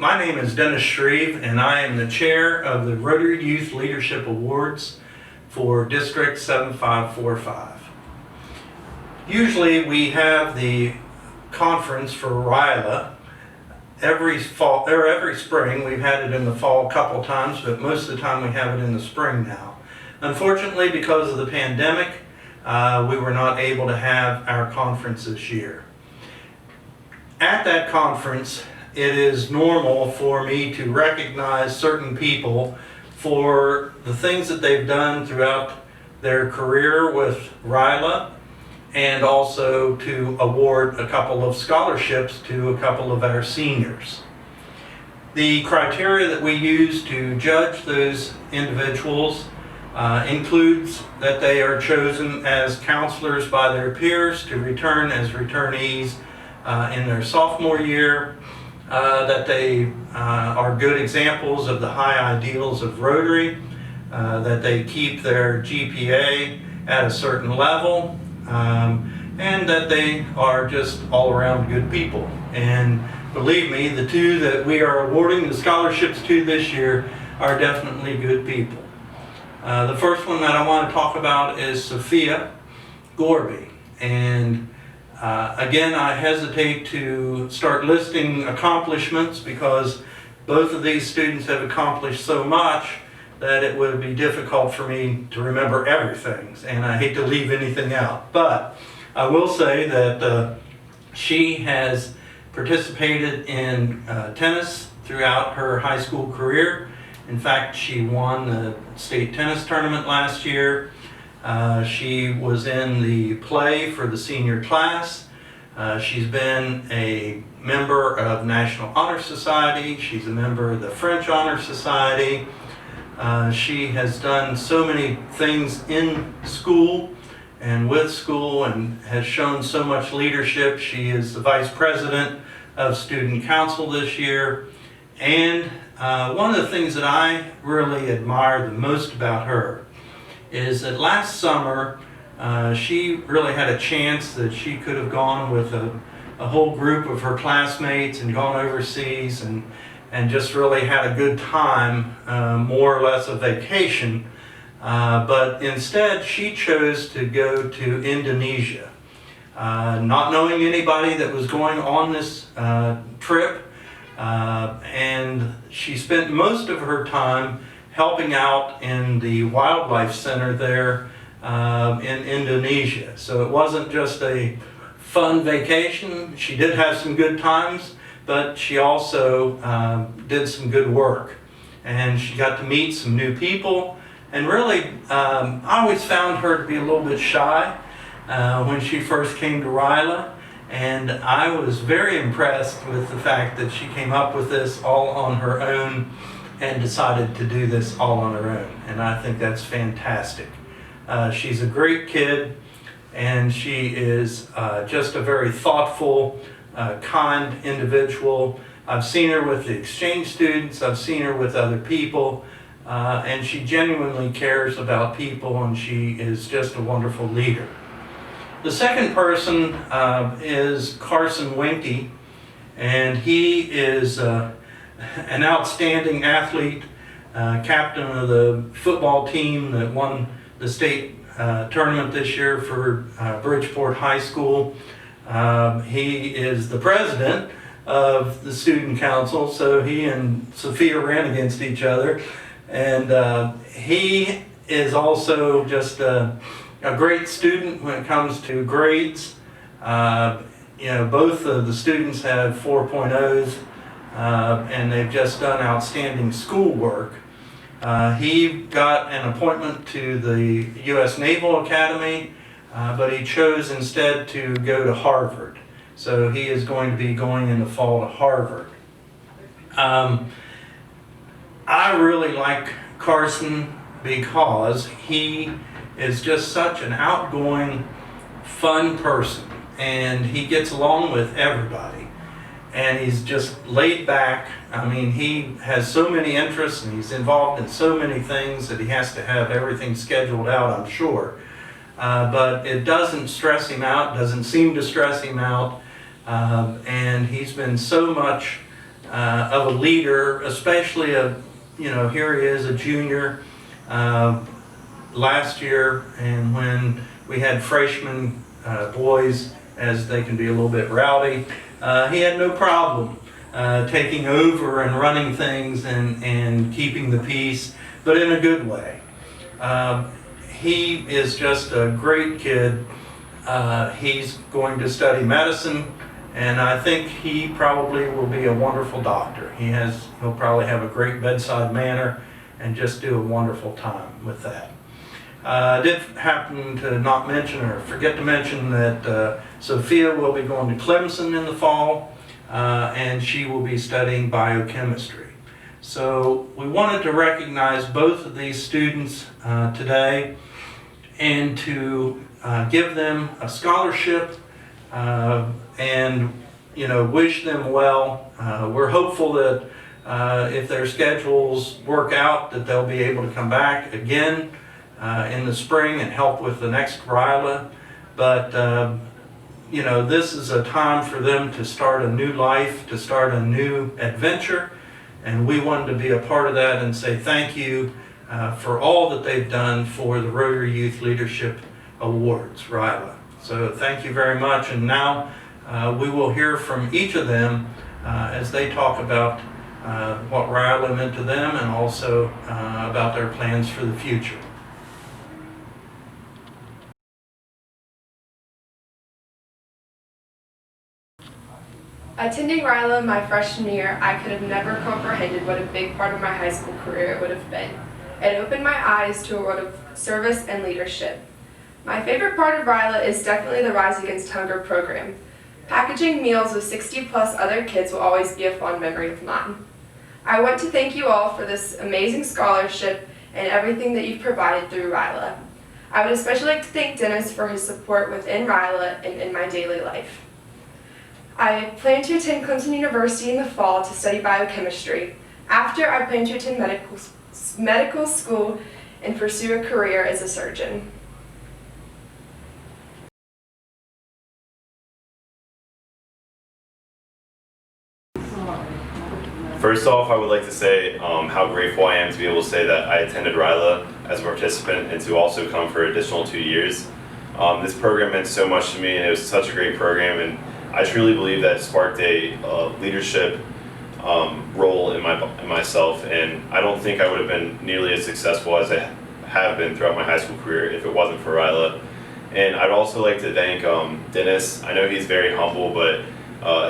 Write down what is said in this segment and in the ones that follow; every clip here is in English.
My name is Dennis Shreve, and I am the chair of the Rotary Youth Leadership Awards for District 7545. Usually we have the conference for Ryla every fall or every spring. We've had it in the fall a couple times, but most of the time we have it in the spring now. Unfortunately, because of the pandemic, we were not able to have our conference this year. At that conference, it is normal for me to recognize certain people for the things that they've done throughout their career with Ryla, and also to award a couple of scholarships to a couple of our seniors. The criteria that we use to judge those individuals includes that they are chosen as counselors by their peers to return as returnees in their sophomore year, that they are good examples of the high ideals of Rotary, that they keep their GPA at a certain level, and that they are just all around good people. And believe me, the two that we are awarding the scholarships to this year are definitely good people. The first one that I want to talk about is Sophia Gorby. And again, I hesitate to start listing accomplishments because both of these students have accomplished so much that it would be difficult for me to remember everything, and I hate to leave anything out. But I will say that she has participated in tennis throughout her high school career. In fact, she won the state tennis tournament last year. She was in the play for the senior class. She's been a member of National Honor Society. She's a member of the French Honor Society. She has done so many things in school and with school and has shown so much leadership. She is the vice president of student council this year. And one of the things that I really admire the most about her is that last summer she really had a chance that she could have gone with a whole group of her classmates and gone overseas and just really had a good time, more or less a vacation. But instead she chose to go to Indonesia, not knowing anybody that was going on this trip. And she spent most of her time helping out in the wildlife center there in Indonesia. So it wasn't just a fun vacation. She did have some good times, but she also did some good work. And she got to meet some new people. And really, I always found her to be a little bit shy when she first came to Ryla. And I was very impressed with the fact that she came up with this all on her own and decided to do this all on her own. And I think that's fantastic. She's a great kid, and she is just a very thoughtful, kind individual. I've seen her with the exchange students, I've seen her with other people, and she genuinely cares about people, and she is just a wonderful leader. The second person is Carson Winke, and he is an outstanding athlete, captain of the football team that won the state tournament this year for Bridgeport High School. He is the president of the student council, so he and Sophia ran against each other. And he is also just a great student when it comes to grades. Both of the students have 4.0s, and they've just done outstanding schoolwork. He got an appointment to the U.S. Naval Academy, but he chose instead to go to Harvard. So he is going to be going in the fall to Harvard. I really like Carson because he is just such an outgoing, fun person, and he gets along with everybody. And he's just laid back. I mean, he has so many interests and he's involved in so many things that he has to have everything scheduled out, I'm sure. But it doesn't stress him out, doesn't seem to stress him out. And he's been so much of a leader, especially here he is, a junior. Last year, and when we had freshman boys, as they can be a little bit rowdy, he had no problem taking over and running things and keeping the peace, but in a good way. He is just a great kid. He's going to study medicine, and I think he probably will be a wonderful doctor. He'll probably have a great bedside manner and just do a wonderful time with that. I did happen to not mention or forget to mention that Sophia will be going to Clemson in the fall, and she will be studying biochemistry. So we wanted to recognize both of these students today and to give them a scholarship and wish them well. We're hopeful that if their schedules work out, that they'll be able to come back again in the spring and help with the next Ryla. But this is a time for them to start a new life, to start a new adventure, and we wanted to be a part of that and say thank you for all that they've done for the Rotary Youth Leadership Awards, Ryla. So thank you very much, and now we will hear from each of them as they talk about what Ryla meant to them and also about their plans for the future. Attending Ryla my freshman year, I could have never comprehended what a big part of my high school career it would have been. It opened my eyes to a world of service and leadership. My favorite part of Ryla is definitely the Rise Against Hunger program. Packaging meals with 60+ other kids will always be a fond memory of mine. I want to thank you all for this amazing scholarship and everything that you've provided through Ryla. I would especially like to thank Dennis for his support within Ryla and in my daily life. I plan to attend Clemson University in the fall to study biochemistry. After, I plan to attend medical school and pursue a career as a surgeon. First off, I would like to say how grateful I am to be able to say that I attended Ryla as a participant and to also come for an additional 2 years. This program meant so much to me, and it was such a great program, and I truly believe that it sparked a leadership role in myself, and I don't think I would have been nearly as successful as I have been throughout my high school career if it wasn't for Ryla. And I'd also like to thank Dennis. I know he's very humble, but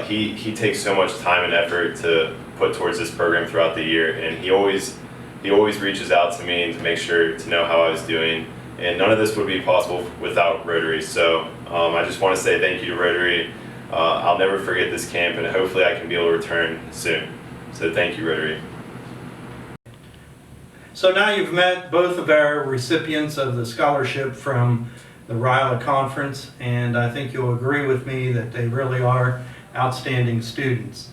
he takes so much time and effort to put towards this program throughout the year, and he always reaches out to me and to make sure to know how I was doing. And none of this would be possible without Rotary. So I just want to say thank you to Rotary. I'll never forget this camp, and hopefully I can be able to return soon. So thank you, Rotary. So now you've met both of our recipients of the scholarship from the Ryla Conference, and I think you'll agree with me that they really are outstanding students.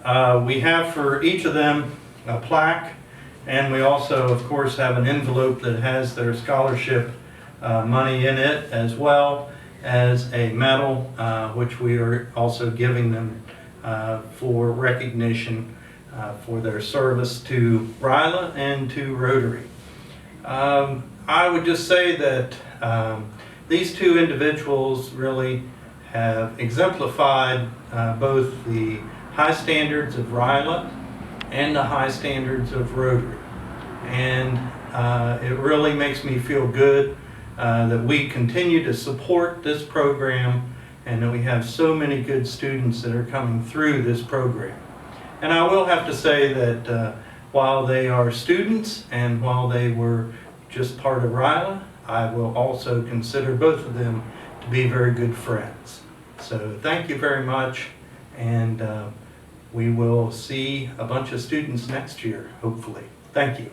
We have for each of them a plaque, and we also, of course, have an envelope that has their scholarship money in it, as well as a medal, which we are also giving them for recognition for their service to Ryla and to Rotary. I would just say that these two individuals really have exemplified both the high standards of Ryla and the high standards of Rotary. And it really makes me feel good that we continue to support this program and that we have so many good students that are coming through this program. And I will have to say that while they are students and while they were just part of Ryla, I will also consider both of them to be very good friends. So thank you very much, and we will see a bunch of students next year, hopefully. Thank you.